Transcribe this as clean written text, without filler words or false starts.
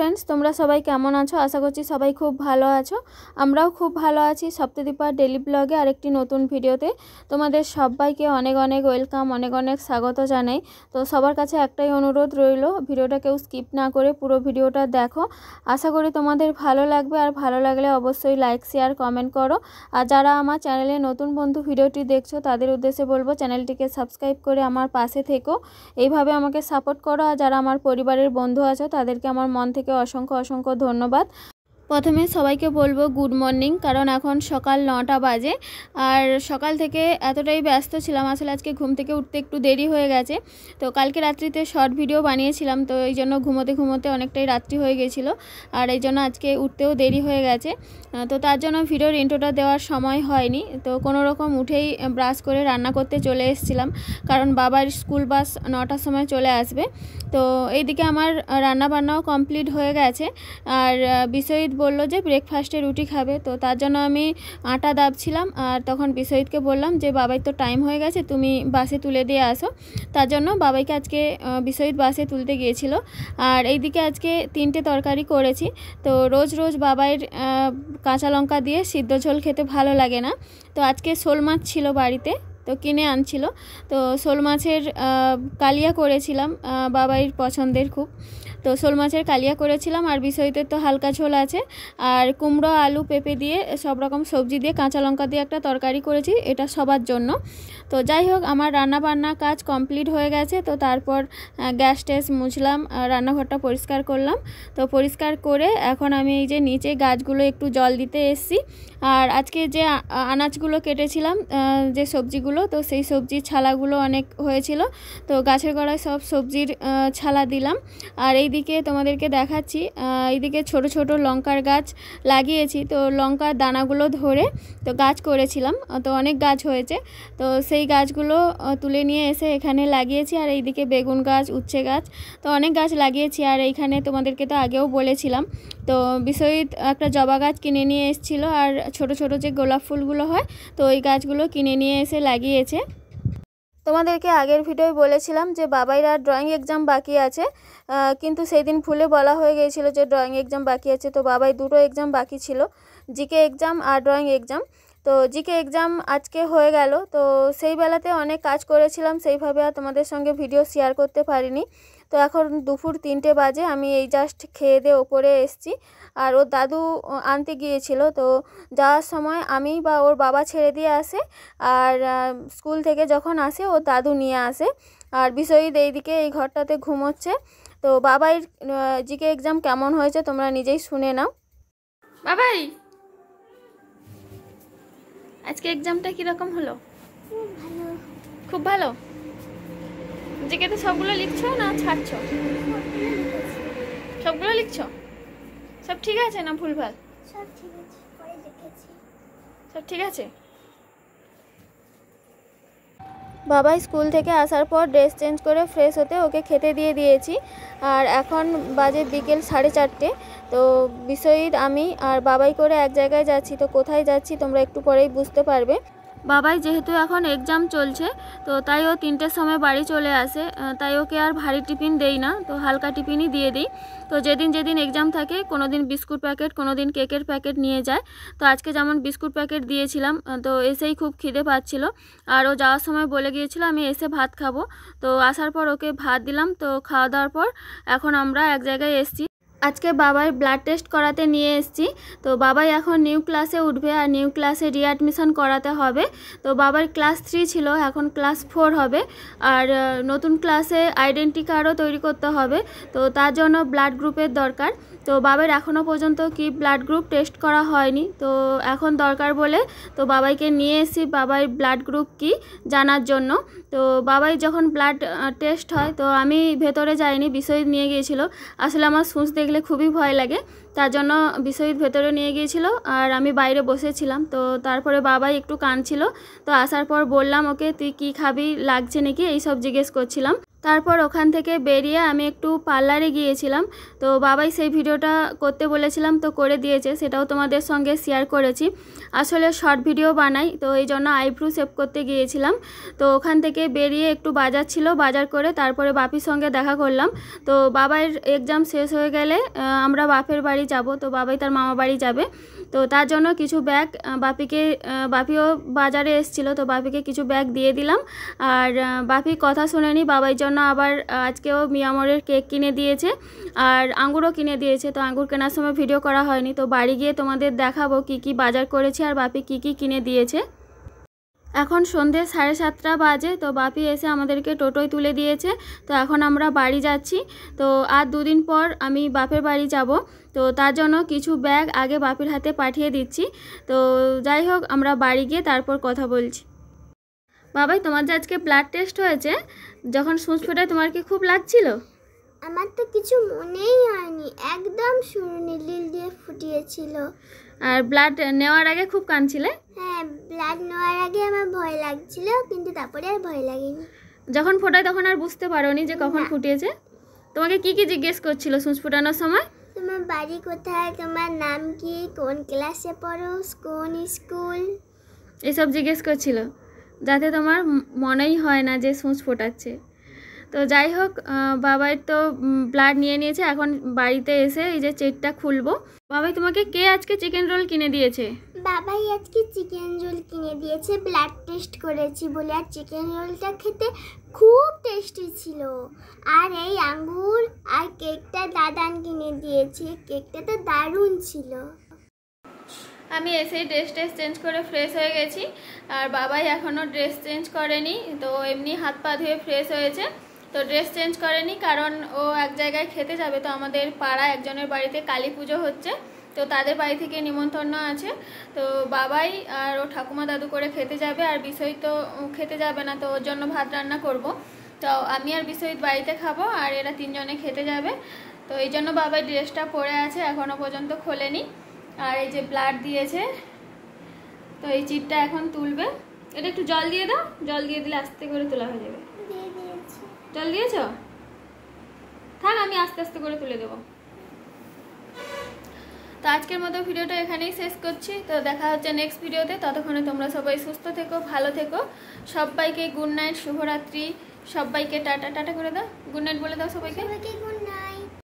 Friends তোমরা সবাই কেমন আছো আশা করছি সবাই খুব ভালো আছো আমরাও খুব ভালো আছি সপ্তদীপার ডেইলি ব্লগে আরেকটি নতুন ভিডিওতে তোমাদের সবাইকে অনেক অনেক ওয়েলকাম অনেক অনেক স্বাগত জানাই তো সবার কাছে একটাই অনুরোধ রইল ভিডিওটা কেউ স্কিপ না করে পুরো ভিডিওটা দেখো আশা করি তোমাদের ভালো লাগবে আর ভালো লাগলে অবশ্যই লাইক শেয়ার কমেন্ট করো আর যারা আমার চ্যানেলে নতুন বন্ধু ভিডিওটি দেখছো তাদের উদ্দেশ্যে বলবো চ্যানেলটিকে সাবস্ক্রাইব করে আমার পাশে থেকো এইভাবে আমাকে সাপোর্ট করো আর যারা আমার পরিবারের বন্ধু আছো তাদেরকে আমার মন থেকে অসংখ্য অসংখ্য ধন্যবাদ প্রথমে সবাইকে বলবো গুড মর্নিং কারণ এখন সকাল 9টা বাজে আর সকাল থেকে এতটাই ব্যস্ত ছিলাম আসলে আজকে ঘুম থেকে উঠতে একটু দেরি হয়ে গেছে তো কালকে রাত্রিতে শর্ট ভিডিও বানিয়েছিলাম তো এই জন্য ঘুমোতে ঘুমোতে অনেকটাই রাত্রি হয়ে গেছিলো আর এই জন্য আজকে উঠতেও দেরি হয়ে গেছে তো তার জন্য ভিডিওর ইন্ট্রোটা দেওয়ার সময় হয়নি তো কোনো রকম উঠেই ব্রাশ করে রান্না করতে চলে এসেছিলাম কারণ বাবার স্কুল বাস 9টার সময় চলে আসবে তো এইদিকে আমার রান্না বান্নাও কমপ্লিট হয়ে গেছে আর বিশ্বজিৎ বলল যে ব্রেকফাস্টে রুটি খাবে তো তার জন্য আমি আটা দাবছিলাম আর তখন বিশ্বজিৎকে বললাম যে বাবাই তো টাইম হয়ে গেছে তুমি বাসে তুলে দিয়ে আসো তার জন্য বাবাইকে আজকে বিশ্বজিৎ বাসে তুলতে গিয়েছিল আর এইদিকে আজকে 3টে তরকারি করেছি তো রোজ রোজ বাবাইয়ের কাঁচা লঙ্কা দিয়ে সিদ্ধ ঝোল খেতে ভালো লাগে না তো আজকে শোল মাছ ছিল বাড়িতে তো কিনে আনছিল তো শোল মাছের কালিয়া করেছিলাম বাবাইয়ের পছন্দের খুব তো শোল মাছের কালিয়া করেছিলাম আর বিশ্বজিতের তো হালকা ঝোল আছে আর কুমড়ো আলু পেঁপে দিয়ে সব রকম সবজি দিয়ে কাঁচা লঙ্কা দিয়ে একটা তরকারি করেছি এটা সবার জন্য তো যাই হোক আমার রান্না বান্না কাজ কমপ্লিট হয়ে গেছে তো তারপর গ্যাস ট্যাস মুছলাম রান্নাঘরটা পরিষ্কার করলাম তো পরিষ্কার করে এখন আমি এই যে নিচে গাছগুলো একটু জল দিতে এসেছি আর আজকে যে আনাজগুলো কেটেছিলাম যে সবজিগুলো তো সেই সবজির ছালাগুলো অনেক হয়েছিল তো গাছের গোড়ায় সব সবজির ছালা দিলাম আর এইদিকে তোমাদেরকে দেখাচ্ছি এইদিকে ছোট ছোট লঙ্কার গাছ লাগিয়েছি তো লঙ্কার দানাগুলো ধরে তো গাছ করেছিলাম তো অনেক গাছ হয়েছে তো সেই গাছগুলো তুলে নিয়ে এসে এখানে লাগিয়েছি আর এইদিকে বেগুন গাছ উচ্ছে গাছ তো অনেক গাছ লাগিয়েছি আর এইখানে তোমাদেরকে তো আগেও বলেছিলাম তো বিশ্বজিৎ একটা জবা গাছ কিনে নিয়ে এসেছিলো আর ছোট ছোট যে গোলাপ ফুলগুলো হয় তো ওই গাছগুলো কিনে নিয়ে এসে লাগিয়েছে তোমাদেরকে আগের ভিডিওয় বলেছিলাম যে বাবাইরা ড্রয়িং এক্সাম বাকি আছে কিন্তু সেই দিন ভুলে বলা হয়ে গিয়েছিলো যে ড্রয়িং এক্সাম বাকি আছে তো বাবাই দুটো এক্সাম বাকি ছিল জিকে এক্সাম আর ড্রয়িং এক্সাম তো জিকে এক্সাম আজকে হয়ে গেল তো সেই বেলাতে অনেক কাজ করেছিলাম সেইভাবে আর তোমাদের সঙ্গে ভিডিও শেয়ার করতে পারিনি তো এখন দুপুর 3টে বাজে আমি এই জাস্ট খেয়ে দিয়ে ওপরে এসেছি আর ওর দাদু আনতে গিয়েছিল তো যাওয়ার সময় আমি বা ওর বাবা ছেড়ে দিয়ে আসে আর স্কুল থেকে যখন আসে ওর দাদু নিয়ে আসে আর বিশ্বজিৎ এইদিকে এই ঘরটাতে ঘুমোচ্ছে তো বাবাই জিকে এক্সাম কেমন হয়েছে তোমরা নিজেই শুনে নাও বাবাই আজকে এক্সামটা কীরকম হলো খুব ভালো জিকেতে সবগুলো লিখছো না ছাড়ছো সবগুলো লিখছো সব ঠিক আছে না ভুলভাল সব ঠিক আছে বাবাই স্কুল থেকে আসার পর ড্রেস চেঞ্জ করে ফ্রেশ হতে ওকে খেতে দিয়ে দিয়েছি আর এখন বাজে বিকেল 4:30 তো বিশ্বজিৎ আমি আর বাবাই করে এক জায়গায় যাচ্ছি তো কোথায় যাচ্ছি তোমরা একটু পরেই বুঝতে পারবে বাবাই যেহেতু এখন এক্সাম চলছে তো তাই ও 3টের সময় বাড়ি চলে আসে তাই ওকে আর ভারী টিফিন দেই না তো হালকা টিফিনই দিয়ে দিই তো যেদিন যেদিন এক্সাম থাকে কোনো দিন বিস্কুট প্যাকেট কোনো দিন কেকের প্যাকেট নিয়ে যায় তো আজকে যেমন বিস্কুট প্যাকেট দিয়েছিলাম তো এসেই খুব খিদে পাচ্ছিল আর ও যাওয়ার সময় বলে গিয়েছিল আমি এসে ভাত খাবো তো আসার পর ওকে ভাত দিলাম তো খাওয়া দাওয়ার পর এখন আমরা এক জায়গায় এসেছি আজকে বাবাই ব্লাড টেস্ট করাতে নিয়ে এসেছি তো বাবাই এখন নিউ ক্লাসে উঠবে আর নিউ ক্লাসে রিঅ্যাডমিশন করাতে হবে তো বাবার ক্লাস 3 ছিল এখন ক্লাস 4 হবে আর নতুন ক্লাসে আইডেন্টি কার্ডও তৈরি করতে হবে তো তার জন্য ব্লাড গ্রুপের দরকার তো বাবার এখনও পর্যন্ত কি ব্লাড গ্রুপ টেস্ট করা হয়নি তো এখন দরকার বলে তো বাবাইকে নিয়ে এসেছি বাবার ব্লাড গ্রুপ কি জানার জন্য তো বাবাই যখন ব্লাড টেস্ট হয় তো আমি ভেতরে যাইনি বিশ্বজিৎ নিয়ে গিয়েছিল আসলে আমার সূঁচ দেখলে খুবই ভয় লাগে তার জন্য বিশ্বজিৎ ভেতরে নিয়ে গিয়েছিল আর আমি বাইরে বসেছিলাম তো তারপরে বাবাই একটু কাঁদছিল তো আসার পর বললাম ওকে তুই কী খাবি লাগছে নাকি এইসব জিজ্ঞেস করছিলাম তারপর ওখান থেকে বেরিয়ে আমি একটু পার্লারে গিয়েছিলাম। তো বাবাই সেই ভিডিওটা করতে বলেছিলাম, তো করে দিয়েছে, সেটাও তোমাদের সঙ্গে শেয়ার করেছি। আসলে শর্ট ভিডিও বানাই, তো এই জন্য আইব্রু শেভ করতে গিয়েছিলাম। তো ওখান থেকে বেরিয়ে একটু বাজার ছিল, বাজার করে তারপরে বাপির সঙ্গে দেখা করলাম। তো বাবার এক্সাম শেষ হয়ে গেলে আমরা বাপের বাড়ি যাব, তো বাবাই তার মামা বাড়ি যাবে। তো তার জন্য কিছু ব্যাগ বাপিও বাজারে এসেছিলো, তো বাপিকে কিছু ব্যাগ দিয়ে দিলাম। আর বাপি কথা শুনেনি, বাবার জন্য আবার আজকেও মিয়ামরের কেক কিনে দিয়েছে আর আঙ্গুরও কিনে দিয়েছে। তো আঙ্গুর কেনার সময় ভিডিও করা হয়নি, তো বাড়ি গিয়ে তোমাদের দেখাবো কি কি বাজার করেছি আর বাপি কি কি কিনে দিয়েছে। এখন সন্ধ্যে 7:30 বাজে, তো বাপি এসে আমাদেরকে টোটোয় তুলে দিয়েছে। তো এখন আমরা বাড়ি যাচ্ছি। তো আর 2 দিন পর আমি বাপের বাড়ি যাব, তো তার জন্য কিছু ব্যাগ আগে বাপির হাতে পাঠিয়ে দিচ্ছি। তো যাই হোক, আমরা বাড়ি গিয়ে তারপর কথা বলছি। বাবাই, তোমার যে আজকে ব্লাড টেস্ট হয়েছে, যখন সূঁচ ফোটায় তোমার কি খুব লাগছিল? আমার তো কিছু মনেই হয়নি, একদম নীল দিয়ে ফুটিয়েছিল। আর ব্লাড নেওয়ার আগে খুব কাঁদছিলে? হ্যাঁ, ব্লাড নেওয়ার আগে আমার ভয় লাগছিল, কিন্তু তারপরে আর ভয় লাগেনি। যখন ফোটায় তখন আর বুঝতে পারোনি যে কখন ফুটিয়েছে? তোমাকে কি কি জিজ্ঞেস করছিল সূঁচ ফোটানোর সময়? তোমার বাড়ি কোথায়, তোমার নাম কি, কোন ক্লাসে পড়ো, কোন স্কুল, এসব জিজ্ঞেস করছিল, যাতে তোমার মনেই হয় না যে সূঁচ ফোটাচ্ছে। তো যাই হোক, বাবাই তো ব্লাড নিয়ে নিয়েছে। এখন বাড়িতে এসে এই যে চেটটা খুলবো। বাবাই, তোমাকে কে আজকে চিকেন রোল কিনে দিয়েছে? বাবাই আজকে চিকেন রোল কিনে দিয়েছে, ব্লাড টেস্ট করেছি বলে। আর চিকেন রোলটা খেতে খুব টেস্টি ছিল। আর এই আঙ্গুর আর কেকটা দাদান কিনে দিয়েছে, কেকটা তো দারুণ ছিল। আমি এসেই ড্রেস চেঞ্জ করে ফ্রেশ হয়ে গেছি, আর বাবাই এখনও ড্রেস চেঞ্জ করেনি। তো এমনি হাত পা ধুয়ে ফ্রেশ হয়েছে, তো ড্রেস চেঞ্জ করেনি কারণ ও এক জায়গায় খেতে যাবে। তো আমাদের পাড়া একজনের বাড়িতে কালী পুজো হচ্ছে, তো তাদের বাড়ি থেকে নিমন্ত্রণ আছে। তো বাবাই আর ও ঠাকুমা দাদু করে খেতে যাবে, আর বিষয় তো খেতে যাবে না, তো ওর জন্য ভাত রান্না করব। তো আমি আর বিশ্বজিৎ বাড়িতে খাবো, আর এরা 3 জনে খেতে যাবে। তো এই জন্য বাবাই ড্রেসটা পরে আছে, এখনও পর্যন্ত খোলেনি। আর এই যে ব্লাড দিয়েছে, তো এই চিটটা এখন তুলবে। এটা একটু জল দিয়ে দাও, জল দিয়ে দিলে আস্তে করে তোলা হয়ে যাবে। জল দিয়েছো? থাক, আমি আস্তে আস্তে করে তুলে দেবো। তো আজকের মতো ভিডিওটা এখানেই শেষ করছি। তো দেখা হচ্ছে নেক্সট ভিডিওতে। ততক্ষণে তোমরা সবাই সুস্থ থেকো, ভালো থেকো। সবাইকে গুড নাইট, শুভরাত্রি। সবাইকে টাটা টাটা করে দাও, গুড নাইট বলে দাও সবাইকে।